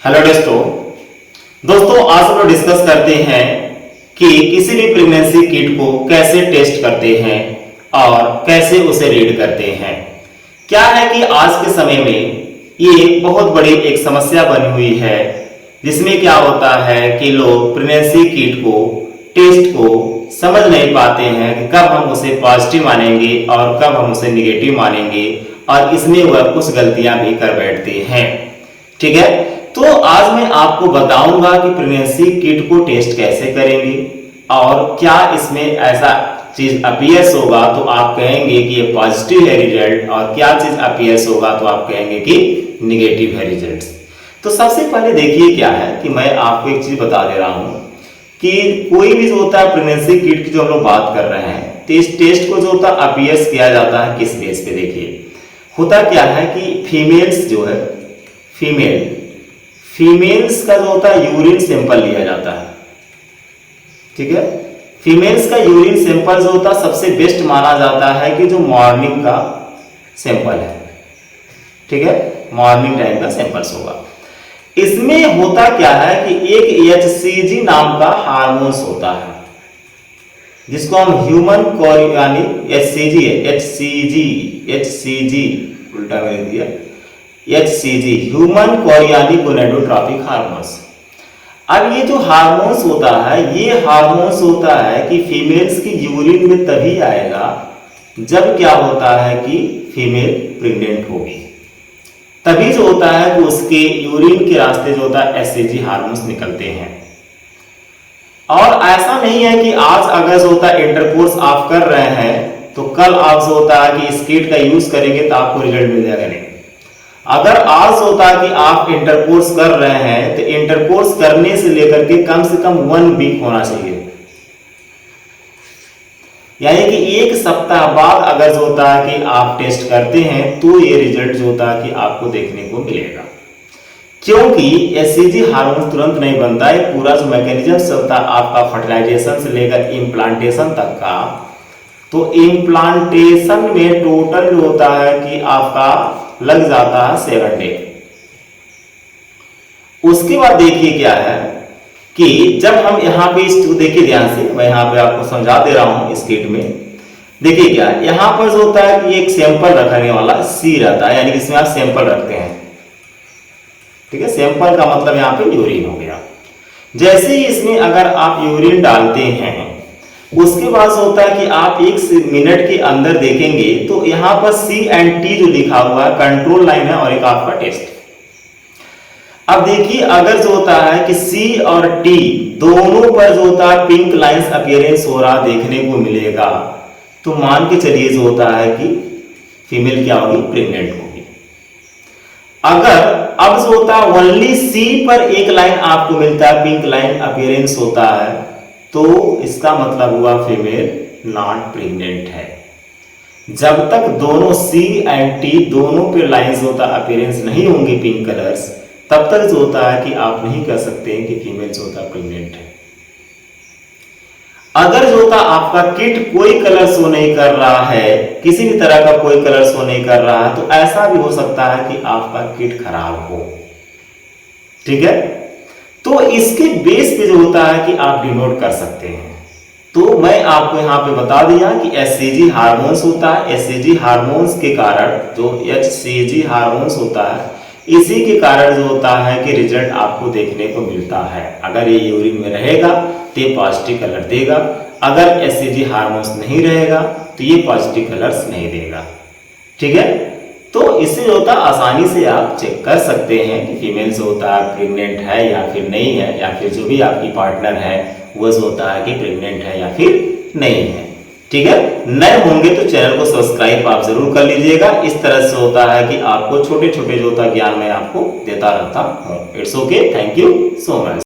Hello दोस्तों आज हम लोग डिस्कस करते हैं कि किसी भी प्रेगनेंसी किट को कैसे टेस्ट करते हैं और कैसे उसे रीड करते हैं। क्या है कि आज के समय में ये बहुत बड़ी एक समस्या बनी हुई है, जिसमें क्या होता है कि लोग प्रेगनेंसी किट को टेस्ट को समझ नहीं पाते हैं कि कब हम उसे पॉजिटिव मानेंगे और कब हम उसे निगेटिव मानेंगे, और इसमें वह कुछ गलतियां भी कर बैठते हैं। ठीक है, तो आज मैं आपको बताऊंगा कि प्रेगनेंसी किट को टेस्ट कैसे करेंगे और क्या इसमें ऐसा चीज अपीयर्स होगा तो आप कहेंगे कि ये पॉजिटिव है रिजल्ट, और क्या चीज अपीयर्स होगा तो आप कहेंगे कि निगेटिव है रिजल्ट। तो सबसे पहले देखिए क्या है कि मैं आपको एक चीज बता दे रहा हूं कि कोई भी जो होता है प्रेगनेंसी किट की जो हम लोग बात कर रहे हैं, तो इस टेस्ट को जो होता है अपीयर्स किया जाता है किस बेस पे। देखिए होता क्या है कि फीमेल्स जो है फीमेल्स का जो होता है यूरिन सैंपल लिया जाता है। ठीक है, फीमेल्स का यूरिन सैंपल जो होता है सबसे बेस्ट माना जाता है कि जो मॉर्निंग का सैंपल है। ठीक है, मॉर्निंग टाइम का सैंपल्स होगा। इसमें होता क्या है कि एक HCG नाम का हार्मोन्स होता है, जिसको हम ह्यूमन यानी HCG है, HCG उल्टा कर दिया, HCG human chorionic gonadotropic hormones. अब ये जो हार्मोन्स होता है, ये हार्मोन्स होता है कि फीमेल्स की यूरिन में तभी आएगा जब क्या होता है कि फीमेल प्रेग्नेंट होगी, तभी जो होता है कि उसके यूरिन के रास्ते जो होता है HCG हार्मोन्स निकलते हैं। और ऐसा नहीं है कि आज अगर जो होता है इंटरकोर्स आप कर रहे हैं तो कल आप जो होता है कि इस किट का यूज करेंगे तो आपको रिजल्ट मिल जाएगा। नहीं, अगर आज होता है कि आप इंटरकोर्स कर रहे हैं तो इंटरकोर्स करने से लेकर के कम से कम 1 वीक होना चाहिए, यानी कि 1 सप्ताह बाद अगर जो होता है कि आप टेस्ट करते हैं तो ये रिजल्ट जो होता है कि आपको देखने को मिलेगा। क्योंकि HCG हार्मोन तुरंत नहीं बनता है, पूरा जो मैकेनिज्म चलता है आपका फर्टिलाइजेशन से लेकर इम्प्लांटेशन तक का, तो इम्प्लांटेशन में टोटल जो होता है कि आपका लग जाता है 7 डे। उसके बाद देखिए क्या है कि जब हम यहाँ पे देखिए ध्यान से, मैं यहाँ पे आपको समझा दे रहा हूं इस किट में। देखिए क्या है, यहाँ पर जो होता है कि एक सैंपल रखने वाला C रहता है, यानी कि इसमें आप सैंपल रखते हैं। ठीक है, सैंपल का मतलब यहाँ पे यूरिन हो गया। जैसे ही इसमें अगर आप यूरिन डालते हैं, उसके बाद होता है कि आप 1 मिनट के अंदर देखेंगे तो यहाँ पर C and T जो लिखा हुआ है कंट्रोल लाइन है और एक आपका टेस्ट। अब देखिए अगर जो होता है कि C और T दोनों पर जो होता है पिंक लाइंस अपीयरेंस हो रहा देखने को मिलेगा, तो मान के चलिए जो होता है कि फीमेल क्या होगी, प्रेग्नेंट होगी। अगर अब जो होता है ओनली C पर एक लाइन आपको मिलता है, पिंक लाइन अपीयरेंस होता है, तो इसका मतलब हुआ फीमेल नॉट प्रेग्नेंट है। जब तक दोनों C and T दोनों पे लाइंस होता अपीयरेंस नहीं होंगे पिंक कलर्स, तब तक जो होता है कि आप नहीं कह सकते हैं कि फीमेल जो होता प्रेग्नेंट है। अगर जो होता आपका किट कोई कलर शो नहीं कर रहा है, किसी भी तरह का कोई कलर शो नहीं कर रहा है, तो ऐसा भी हो सकता है कि आपका किट खराब हो। ठीक है, तो इसके बेस पे जो होता है कि आप डिनोट कर सकते हैं। तो मैं आपको यहाँ पे बता दिया कि HCG हार्मोन्स होता है, HCG हार्मोन्स के कारण जो HCG हार्मोन्स होता है, इसी के कारण जो होता है कि रिजल्ट आपको देखने को मिलता है। अगर ये यूरिन में रहेगा तो ये पॉजिटिव कलर देगा, अगर HCG हार्मोन्स नहीं रहेगा तो ये पॉजिटिव कलर्स नहीं देगा। ठीक है, तो इससे जो होता है आसानी से आप चेक कर सकते हैं कि फीमेल जो होता है प्रेग्नेंट है या फिर नहीं है, या फिर जो भी आपकी पार्टनर है वो जो होता है कि प्रेग्नेंट है या फिर नहीं है। ठीक है, नए होंगे तो चैनल को सब्सक्राइब आप जरूर कर लीजिएगा। इस तरह से होता है कि आपको छोटे छोटे जो होता ज्ञान मैं आपको देता रहता हूँ। It's okay, thank you so much.